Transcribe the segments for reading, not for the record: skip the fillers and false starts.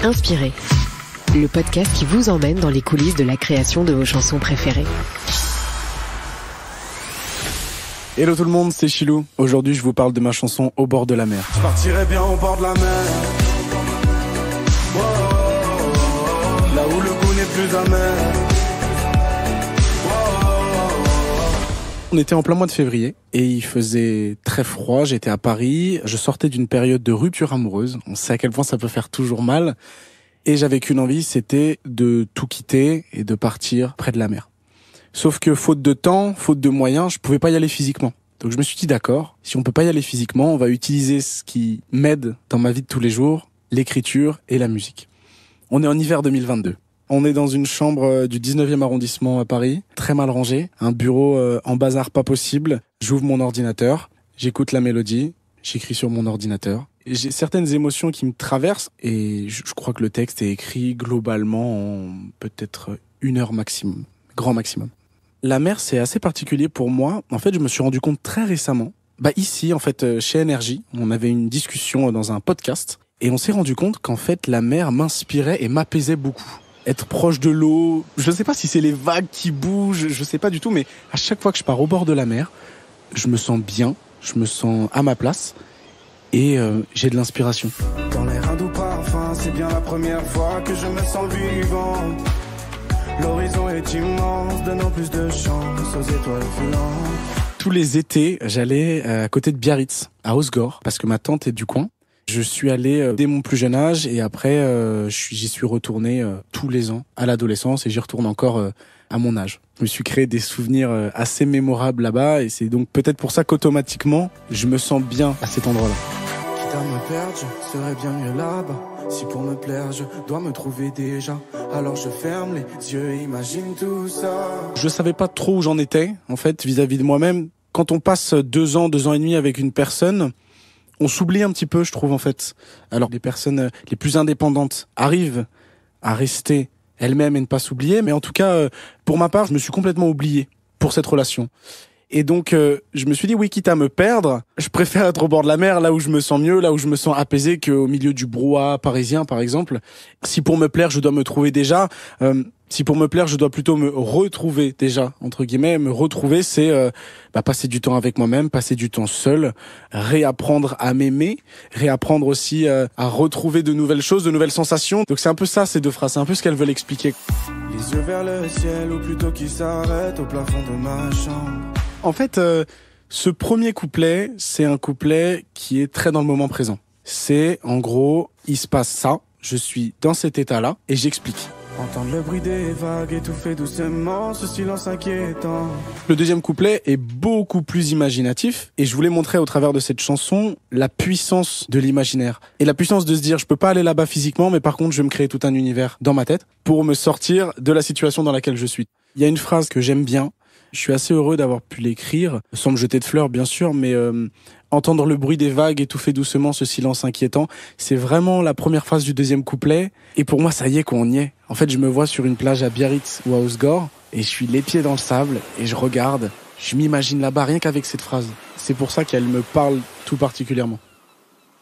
Inspiré, le podcast qui vous emmène dans les coulisses de la création de vos chansons préférées. Hello tout le monde, c'est Chilou. Aujourd'hui, je vous parle de ma chanson Au bord de la mer. Je partirais bien au bord de la mer, là où le goût n'est plus amer. On était en plein mois de février et il faisait très froid, j'étais à Paris, je sortais d'une période de rupture amoureuse, on sait à quel point ça peut faire toujours mal, et j'avais qu'une envie, c'était de tout quitter et de partir près de la mer. Sauf que faute de temps, faute de moyens, je pouvais pas y aller physiquement. Donc je me suis dit d'accord, si on peut pas y aller physiquement, on va utiliser ce qui m'aide dans ma vie de tous les jours, l'écriture et la musique. On est en hiver 2022. On est dans une chambre du 19e arrondissement à Paris, très mal rangée, un bureau en bazar pas possible. J'ouvre mon ordinateur, j'écoute la mélodie, j'écris sur mon ordinateur. Et j'ai certaines émotions qui me traversent et je crois que le texte est écrit globalement en peut-être 1 heure maximum, grand maximum. La mer, c'est assez particulier pour moi. En fait, je me suis rendu compte très récemment, ici, en fait, chez Énergie, on avait une discussion dans un podcast et on s'est rendu compte qu'en fait, la mer m'inspirait et m'apaisait beaucoup. Être proche de l'eau, je ne sais pas si c'est les vagues qui bougent, je sais pas du tout, mais à chaque fois que je pars au bord de la mer, je me sens bien, je me sens à ma place et j'ai de l'inspiration. Dans l'air un doux parfum, c'est bien la première fois que je me sens vivant. L'horizon est immense, donnant plus de chance aux étoiles filantes. Tous les étés, j'allais à côté de Biarritz, à Osgore, parce que ma tante est du coin. Je suis allé dès mon plus jeune âge et après j'y suis retourné tous les ans à l'adolescence et j'y retourne encore à mon âge. Je me suis créé des souvenirs assez mémorables là-bas et c'est donc peut-être pour ça qu'automatiquement je me sens bien à cet endroit-là. Quitte à me perdre, je serais bien mieux là-bas. Si pour me plaire, je dois me trouver déjà. Alors je ferme les yeux et imagine tout ça. Je savais pas trop où j'en étais en fait vis-à-vis de moi-même. Quand on passe 2 ans, 2 ans et demi avec une personne, on s'oublie un petit peu, je trouve, en fait. Alors, les personnes les plus indépendantes arrivent à rester elles-mêmes et ne pas s'oublier. Mais en tout cas, pour ma part, je me suis complètement oublié pour cette relation. Et donc, je me suis dit, oui, quitte à me perdre, je préfère être au bord de la mer, là où je me sens mieux, là où je me sens apaisé, qu'au milieu du brouhaha parisien, par exemple. Si pour me plaire, je dois me trouver déjà... Si pour me plaire, je dois plutôt me retrouver déjà, entre guillemets. Me retrouver, c'est passer du temps avec moi-même, passer du temps seul, réapprendre à m'aimer, réapprendre aussi à retrouver de nouvelles choses, de nouvelles sensations. Donc c'est un peu ça, ces 2 phrases, c'est un peu ce qu'elles veulent expliquer. Les yeux vers le ciel, ou plutôt qui s'arrête au plafond de ma chambre. En fait, ce premier couplet, c'est un couplet qui est très dans le moment présent. C'est, en gros, il se passe ça, je suis dans cet état-là, et j'explique. Entendre le bruit des vagues étouffer doucement ce silence inquiétant. Le deuxième couplet est beaucoup plus imaginatif et je voulais montrer au travers de cette chanson la puissance de l'imaginaire et la puissance de se dire je peux pas aller là-bas physiquement mais par contre je vais me créer tout un univers dans ma tête pour me sortir de la situation dans laquelle je suis. Il y a une phrase que j'aime bien, je suis assez heureux d'avoir pu l'écrire, sans me jeter de fleurs bien sûr, mais entendre le bruit des vagues étouffer doucement ce silence inquiétant, c'est vraiment la première phrase du deuxième couplet. Et pour moi, ça y est qu'on y est. En fait, je me vois sur une plage à Biarritz ou à Osgore, et je suis les pieds dans le sable, et je regarde, je m'imagine là-bas rien qu'avec cette phrase. C'est pour ça qu'elle me parle tout particulièrement.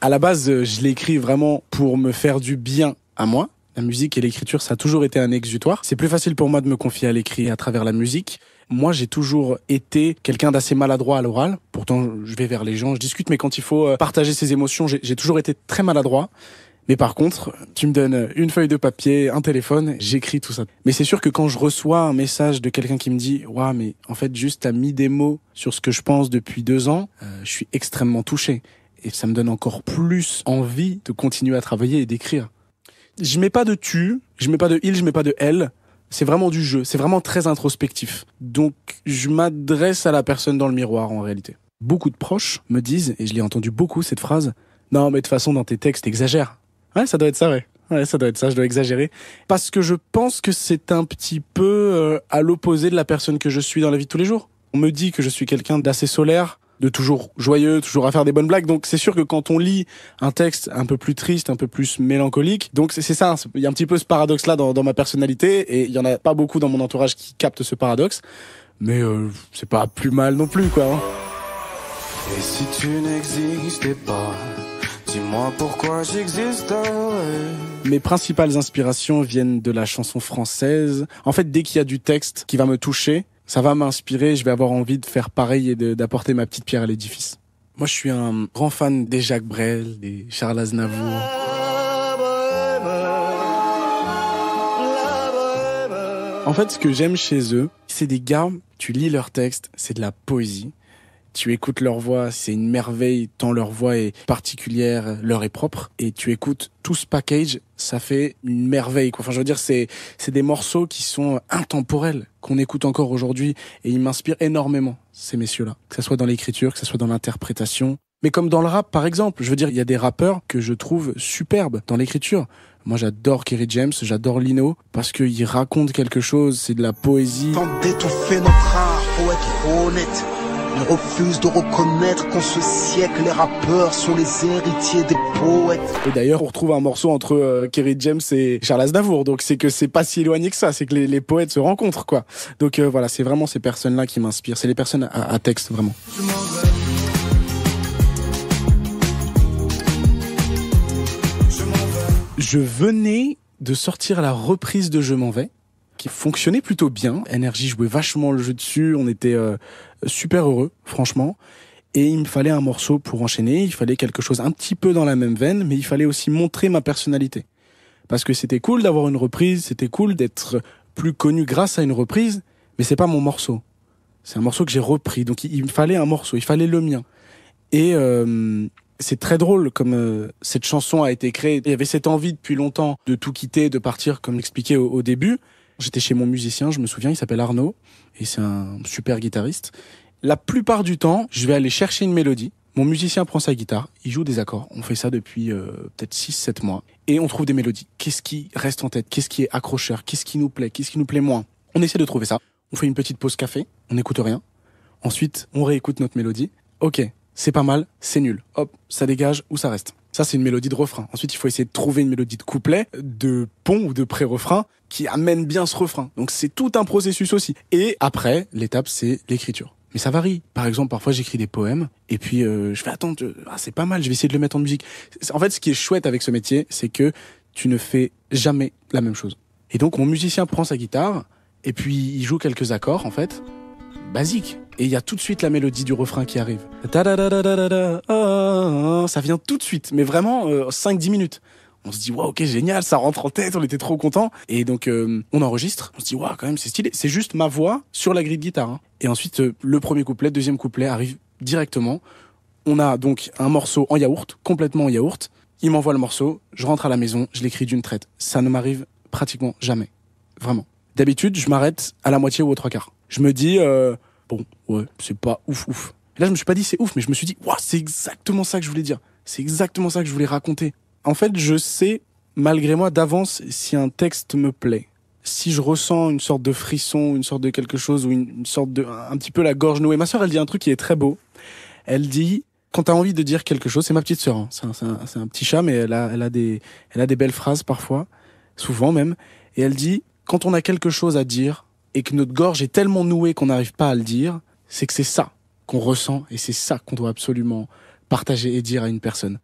À la base, je l'ai écrit vraiment pour me faire du bien à moi. La musique et l'écriture, ça a toujours été un exutoire. C'est plus facile pour moi de me confier à l'écrit à travers la musique. Moi, j'ai toujours été quelqu'un d'assez maladroit à l'oral. Pourtant, je vais vers les gens, je discute, mais quand il faut partager ses émotions, j'ai toujours été très maladroit. Mais par contre, tu me donnes une feuille de papier, un téléphone, j'écris tout ça. Mais c'est sûr que quand je reçois un message de quelqu'un qui me dit « Ouah, mais en fait, juste t'as mis des mots sur ce que je pense depuis 2 ans », je suis extrêmement touché. Et ça me donne encore plus envie de continuer à travailler et d'écrire. Je mets pas de tu, je mets pas de il, je mets pas de elle. C'est vraiment du jeu, c'est vraiment très introspectif. Donc, je m'adresse à la personne dans le miroir, en réalité. Beaucoup de proches me disent, et je l'ai entendu beaucoup, cette phrase, « Non, mais de toute façon, dans tes textes, t'exagères. » Ouais, ça doit être ça, ouais. Ouais, ça doit être ça, je dois exagérer. Parce que je pense que c'est un petit peu à l'opposé de la personne que je suis dans la vie de tous les jours. On me dit que je suis quelqu'un d'assez solaire, de toujours joyeux, toujours à faire des bonnes blagues. Donc c'est sûr que quand on lit un texte un peu plus triste, un peu plus mélancolique, donc c'est ça, il y a un petit peu ce paradoxe-là dans ma personnalité, et il y en a pas beaucoup dans mon entourage qui captent ce paradoxe, mais c'est pas plus mal non plus, quoi. Hein. Et si tu n'existais pas, Dis-moi pourquoi j'existerais. Mes principales inspirations viennent de la chanson française. En fait, dès qu'il y a du texte qui va me toucher, ça va m'inspirer, je vais avoir envie de faire pareil et d'apporter ma petite pierre à l'édifice. Moi, je suis un grand fan des Jacques Brel, des Charles Aznavour. En fait, ce que j'aime chez eux, c'est des gars, tu lis leurs textes, c'est de la poésie. Tu écoutes leur voix, c'est une merveille, tant leur voix est particulière, leur est propre. Et tu écoutes tout ce package, ça fait une merveille, quoi. Enfin, je veux dire, c'est des morceaux qui sont intemporels, qu'on écoute encore aujourd'hui. Et ils m'inspirent énormément, ces messieurs-là. Que ça soit dans l'écriture, que ça soit dans l'interprétation. Mais comme dans le rap, par exemple, je veux dire, il y a des rappeurs que je trouve superbes dans l'écriture. Moi, j'adore Kerry James, j'adore Lino, parce qu'ils racontent quelque chose, c'est de la poésie. Tente d'étouffer notre art, faut être honnête. Ils refusent de reconnaître qu'en ce siècle, les rappeurs sont les héritiers des poètes. Et d'ailleurs, on retrouve un morceau entre Kerry James et Charles Aznavour, donc c'est que c'est pas si éloigné que ça, c'est que les poètes se rencontrent, quoi. Donc voilà, c'est vraiment ces personnes-là qui m'inspirent, c'est les personnes à texte, vraiment. Je venais de sortir la reprise de Je m'en vais, qui fonctionnait plutôt bien. Énergie jouait vachement le jeu dessus, on était super heureux, franchement. Et il me fallait un morceau pour enchaîner, il fallait quelque chose un petit peu dans la même veine, mais il fallait aussi montrer ma personnalité. Parce que c'était cool d'avoir une reprise, c'était cool d'être plus connu grâce à une reprise, mais c'est pas mon morceau. C'est un morceau que j'ai repris, donc il me fallait un morceau, il fallait le mien. Et c'est très drôle comme cette chanson a été créée. Il y avait cette envie depuis longtemps de tout quitter, de partir, comme l'expliquais au début. J'étais chez mon musicien, je me souviens, il s'appelle Arnaud, et c'est un super guitariste. La plupart du temps, je vais aller chercher une mélodie. Mon musicien prend sa guitare, il joue des accords. On fait ça depuis peut-être 6-7 mois. Et on trouve des mélodies. Qu'est-ce qui reste en tête? Qu'est-ce qui est accrocheur? Qu'est-ce qui nous plaît? Qu'est-ce qui nous plaît moins? On essaie de trouver ça. On fait une petite pause café, on n'écoute rien. Ensuite, on réécoute notre mélodie. Ok, c'est pas mal, c'est nul. Hop, ça dégage ou ça reste. Ça, c'est une mélodie de refrain. Ensuite, il faut essayer de trouver une mélodie de couplet, de pont ou de pré-refrain qui amène bien ce refrain. Donc, c'est tout un processus aussi. Et après, l'étape, c'est l'écriture. Mais ça varie. Par exemple, parfois, j'écris des poèmes et puis je fais attends, c'est pas mal, je vais essayer de le mettre en musique. En fait, ce qui est chouette avec ce métier, c'est que tu ne fais jamais la même chose. Et donc, mon musicien prend sa guitare et puis il joue quelques accords, en fait, basiques. Et il y a tout de suite la mélodie du refrain qui arrive. Ça vient tout de suite, mais vraiment 5-10 minutes. On se dit, waouh, ok, génial, ça rentre en tête, on était trop contents. Et donc, on enregistre, on se dit, waouh, quand même, c'est stylé. C'est juste ma voix sur la grille de guitare. Hein. Et ensuite, le premier couplet, deuxième couplet arrive directement. On a donc un morceau en yaourt, complètement en yaourt. Il m'envoie le morceau, je rentre à la maison, je l'écris d'une traite. Ça ne m'arrive pratiquement jamais. Vraiment. D'habitude, je m'arrête à la moitié ou aux 3/4. Je me dis, bon, ouais, c'est pas ouf. Et là, je me suis pas dit c'est ouf, mais je me suis dit, waouh, c'est exactement ça que je voulais dire. C'est exactement ça que je voulais raconter. En fait, je sais, malgré moi, d'avance, si un texte me plaît. Si je ressens une sorte de frisson, une sorte de quelque chose, ou une sorte de, un petit peu la gorge nouée. Ma sœur, elle dit un truc qui est très beau. Elle dit, quand t'as envie de dire quelque chose, c'est ma petite sœur, hein. C'est un petit chat, mais elle a des belles phrases parfois, souvent même. Et elle dit, quand on a quelque chose à dire, et que notre gorge est tellement nouée qu'on n'arrive pas à le dire, c'est que c'est ça qu'on ressent, et c'est ça qu'on doit absolument partager et dire à une personne.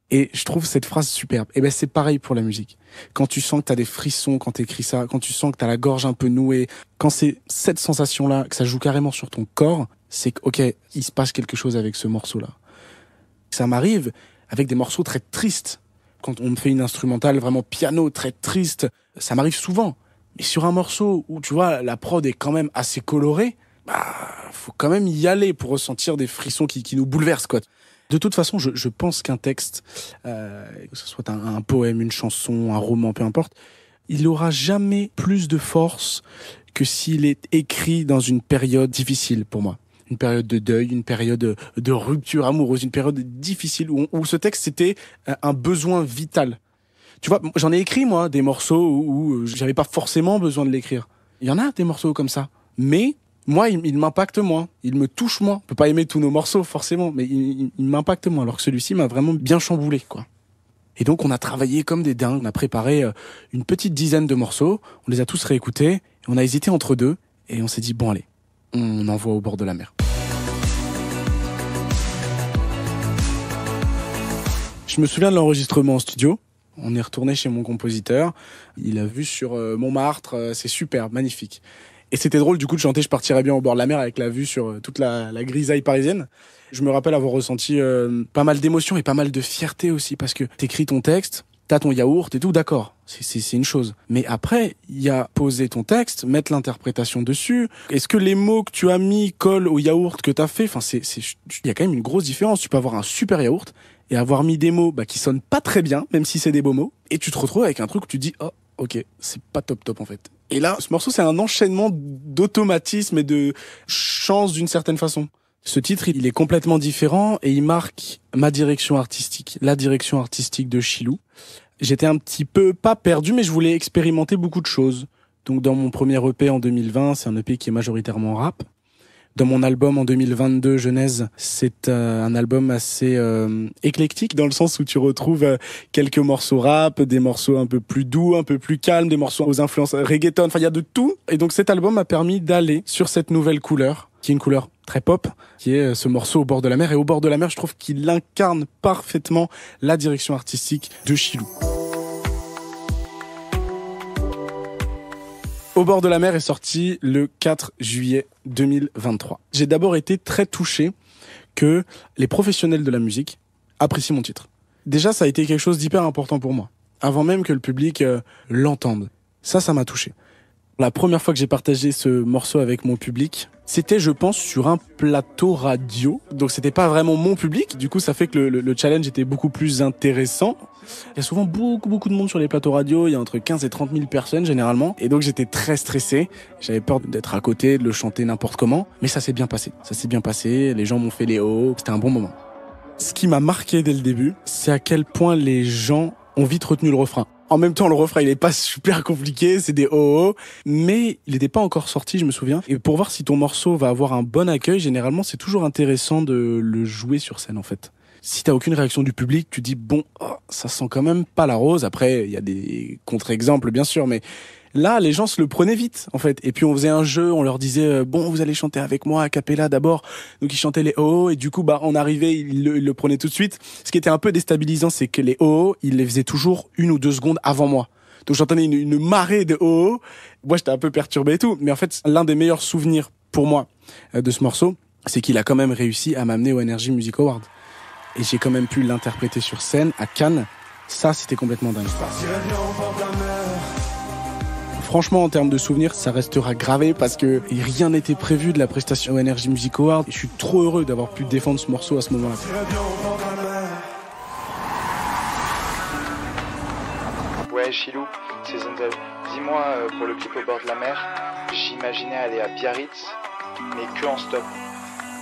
Et je trouve cette phrase superbe. Et ben c'est pareil pour la musique. Quand tu sens que t'as des frissons quand t'écris ça, quand tu sens que t'as la gorge un peu nouée, quand c'est cette sensation-là, que ça joue carrément sur ton corps, c'est que, ok, il se passe quelque chose avec ce morceau-là. Ça m'arrive avec des morceaux très tristes. Quand on me fait une instrumentale vraiment piano, très triste, ça m'arrive souvent. Mais sur un morceau où, tu vois, la prod est quand même assez colorée, bah, faut quand même y aller pour ressentir des frissons qui nous bouleversent, quoi. De toute façon, je pense qu'un texte, que ce soit un poème, une chanson, un roman, peu importe, il aura jamais plus de force que s'il est écrit dans une période difficile pour moi. Une période de deuil, une période de rupture amoureuse, une période difficile où ce texte, c'était un besoin vital. Tu vois, j'en ai écrit, moi, des morceaux où j'avais pas forcément besoin de l'écrire. Il y en a des morceaux comme ça. Mais moi, il m'impacte moins, il me touche moins. On peut pas aimer tous nos morceaux, forcément, mais il m'impacte moins, alors que celui-ci m'a vraiment bien chamboulé, quoi. Et donc, on a travaillé comme des dingues. On a préparé une petite dizaine de morceaux, on les a tous réécoutés, et on a hésité entre deux, et on s'est dit, bon, allez, on envoie au bord de la mer. Je Je me souviens de l'enregistrement en studio. On est retourné chez mon compositeur. Il a vu sur Montmartre. C'est super, magnifique. Et c'était drôle du coup de chanter « Je partirais bien au bord de la mer » avec la vue sur toute la grisaille parisienne. Je me rappelle avoir ressenti pas mal d'émotions et pas mal de fierté aussi, parce que t'écris ton texte, t'as ton yaourt et tout, d'accord, c'est une chose. Mais après, il y a poser ton texte, mettre l'interprétation dessus. Est-ce que les mots que tu as mis collent au yaourt que t'as fait? Enfin, il y a quand même une grosse différence. Tu peux avoir un super yaourt et avoir mis des mots qui sonnent pas très bien, même si c'est des beaux mots, et tu te retrouves avec un truc où tu dis « Oh, ok, c'est pas top en fait ». Et là, ce morceau, c'est un enchaînement d'automatisme et de chance d'une certaine façon. Ce titre, il est complètement différent et il marque ma direction artistique, la direction artistique de Chilou. J'étais un petit peu, pas perdu, mais je voulais expérimenter beaucoup de choses. Donc dans mon premier EP en 2020, c'est un EP qui est majoritairement rap. Dans mon album en 2022, Genèse, c'est un album assez éclectique, dans le sens où tu retrouves quelques morceaux rap, des morceaux un peu plus doux, un peu plus calmes, des morceaux aux influences reggaeton, enfin il y a de tout. Et donc cet album m'a permis d'aller sur cette nouvelle couleur, qui est une couleur très pop, qui est ce morceau Au bord de la mer. Et Au bord de la mer, je trouve qu'il incarne parfaitement la direction artistique de Chilou. Au bord de la mer est sorti le 4 juillet 2023. J'ai d'abord été très touché que les professionnels de la musique apprécient mon titre. Déjà, ça a été quelque chose d'hyper important pour moi, avant même que le public l'entende. Ça m'a touché. La première fois que j'ai partagé ce morceau avec mon public, c'était, je pense, sur un plateau radio. Donc c'était pas vraiment mon public. Du coup, ça fait que le challenge était beaucoup plus intéressant. Il y a souvent beaucoup de monde sur les plateaux radio. Il y a entre 15 et 30 000 personnes, généralement. Et donc j'étais très stressé. J'avais peur d'être à côté, de le chanter n'importe comment. Mais ça s'est bien passé. Ça s'est bien passé. Les gens m'ont fait les oh. C'était un bon moment. Ce qui m'a marqué dès le début, c'est à quel point les gens ont vite retenu le refrain. En même temps, le refrain, il est pas super compliqué, c'est des oh, mais il était pas encore sorti, je me souviens. Et pour voir si ton morceau va avoir un bon accueil, généralement, c'est toujours intéressant de le jouer sur scène, en fait. Si t'as aucune réaction du public, tu dis bon, ça sent quand même pas la rose. Après, il y a des contre-exemples, bien sûr, mais là, les gens se le prenaient vite, en fait. Et puis, on faisait un jeu, on leur disait, bon, vous allez chanter avec moi a cappella d'abord. Donc, ils chantaient les oh, et du coup, on arrivait, ils le prenaient tout de suite. Ce qui était un peu déstabilisant, c'est que les oh, ils les faisaient toujours 1 ou 2 secondes avant moi. Donc, j'entendais une marée de oh. Moi, j'étais un peu perturbé et tout. Mais en fait, l'un des meilleurs souvenirs pour moi de ce morceau, c'est qu'il a quand même réussi à m'amener au Energy Music Award. Et j'ai quand même pu l'interpréter sur scène à Cannes. Ça, c'était complètement dingue. Franchement, en termes de souvenirs, ça restera gravé parce que rien n'était prévu de la prestation au Energy Music Award. Et je suis trop heureux d'avoir pu défendre ce morceau à ce moment-là. Ouais, Chilou, c'est Zenzel. Dis-moi, pour le clip Au bord de la mer, j'imaginais aller à Biarritz, mais que en stop.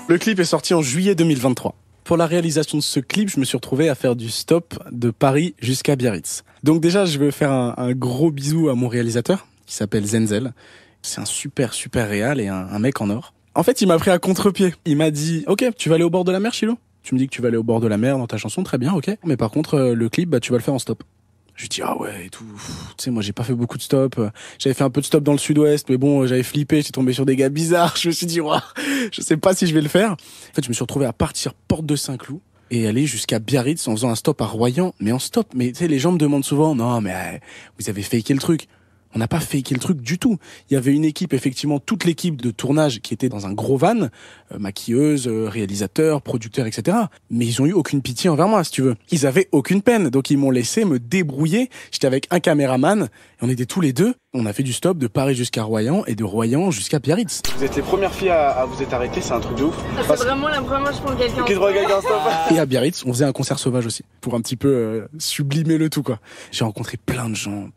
Le clip est sorti en juillet 2023. Pour la réalisation de ce clip, je me suis retrouvé à faire du stop de Paris jusqu'à Biarritz. Donc déjà, je veux faire un gros bisou à mon réalisateur, qui s'appelle Zenzel. C'est un super réal et un mec en or. En fait, il m'a pris à contre-pied. Il m'a dit, ok, tu vas aller au bord de la mer, Chilo? Tu me dis que tu vas aller au bord de la mer dans ta chanson, très bien, ok. Mais par contre, le clip, tu vas le faire en stop. Je lui dis, ah ouais, et tout. Tu sais, moi, j'ai pas fait beaucoup de stop. J'avais fait un peu de stop dans le sud-ouest, mais bon, j'avais flippé, j'étais tombé sur des gars bizarres. Je me suis dit, ouah, je sais pas si je vais le faire. En fait, je me suis retrouvé à partir porte de Saint-Cloud et aller jusqu'à Biarritz en faisant un stop à Royan, mais en stop. Mais tu sais, les gens me demandent souvent, non, mais vous avez faké le truc. On n'a pas faké le truc du tout. Il y avait une équipe, effectivement, toute l'équipe de tournage qui était dans un gros van, maquilleuse, réalisateur, producteur, etc. Mais ils ont eu aucune pitié envers moi, si tu veux. Ils avaient aucune peine, donc ils m'ont laissé me débrouiller. J'étais avec un caméraman, et on était tous les deux. On a fait du stop de Paris jusqu'à Royan et de Royan jusqu'à Biarritz. Vous êtes les premières filles à vous être arrêtées, c'est un truc de ouf. C'est vraiment la première fois que je prends quelqu'un. Et à Biarritz, on faisait un concert sauvage aussi, pour un petit peu sublimer le tout, quoi. J'ai rencontré plein de gens.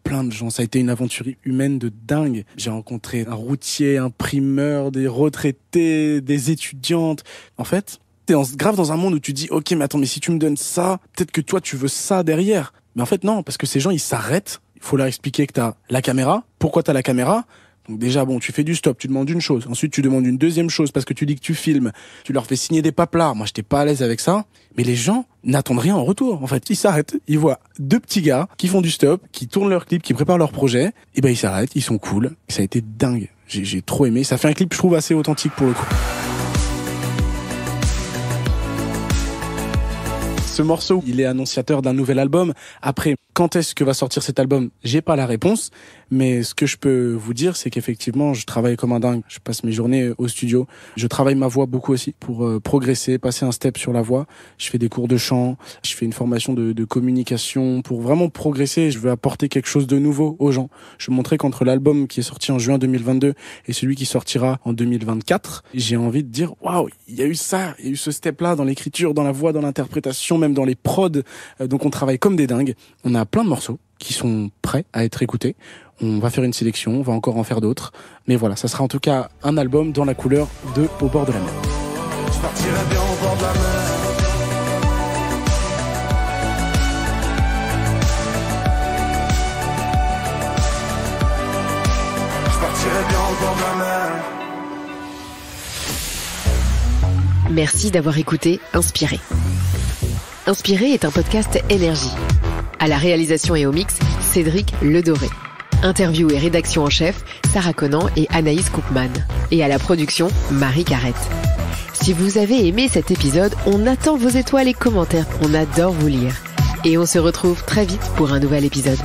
Ça a été une aventure humaine de dingue. J'ai rencontré un routier, un primeur, des retraités, des étudiantes. En fait, t'es grave dans un monde où tu dis, ok, mais attends, mais si tu me donnes ça, peut-être que toi, tu veux ça derrière. Mais en fait, non, parce que ces gens, ils s'arrêtent. Il faut leur expliquer que t'as la caméra. Pourquoi t'as la caméra? Donc déjà, bon, tu fais du stop, tu demandes une chose. Ensuite, tu demandes une deuxième chose parce que tu dis que tu filmes. Tu leur fais signer des paplards. Moi, j'étais pas à l'aise avec ça. Mais les gens n'attendent rien en retour. En fait, ils s'arrêtent. Ils voient 2 petits gars qui font du stop, qui tournent leur clip, qui préparent leur projet. Et ben, ils s'arrêtent. Ils sont cool. Et ça a été dingue. J'ai trop aimé. Ça fait un clip, je trouve, assez authentique pour le coup. Ce morceau, il est annonciateur d'un nouvel album. Après, quand est-ce que va sortir cet album? J'ai pas la réponse. Mais ce que je peux vous dire, c'est qu'effectivement, je travaille comme un dingue. Je passe mes journées au studio. Je travaille ma voix beaucoup aussi pour progresser, passer un step sur la voix. Je fais des cours de chant. Je fais une formation de communication pour vraiment progresser. Je veux apporter quelque chose de nouveau aux gens. Je veux montrer qu'entre l'album qui est sorti en juin 2022 et celui qui sortira en 2024, j'ai envie de dire, waouh, il y a eu ça, il y a eu ce step-là dans l'écriture, dans la voix, dans l'interprétation, même dans les prods. Donc on travaille comme des dingues. On a plein de morceaux qui sont prêts à être écoutés. On va faire une sélection, on va encore en faire d'autres. Mais voilà, ça sera en tout cas un album dans la couleur de Au bord de la mer. Je partirai bien au bord de la mer. Je partirai bien au bord de la mer. Merci d'avoir écouté Inspiré. Inspiré est un podcast Énergie. À la réalisation et au mix, Cédric Ledoré. Interview et rédaction en chef, Sarah Conan et Anaïs Koopman. Et à la production, Marie Carrette. Si vous avez aimé cet épisode, on attend vos étoiles et commentaires. On adore vous lire. Et on se retrouve très vite pour un nouvel épisode.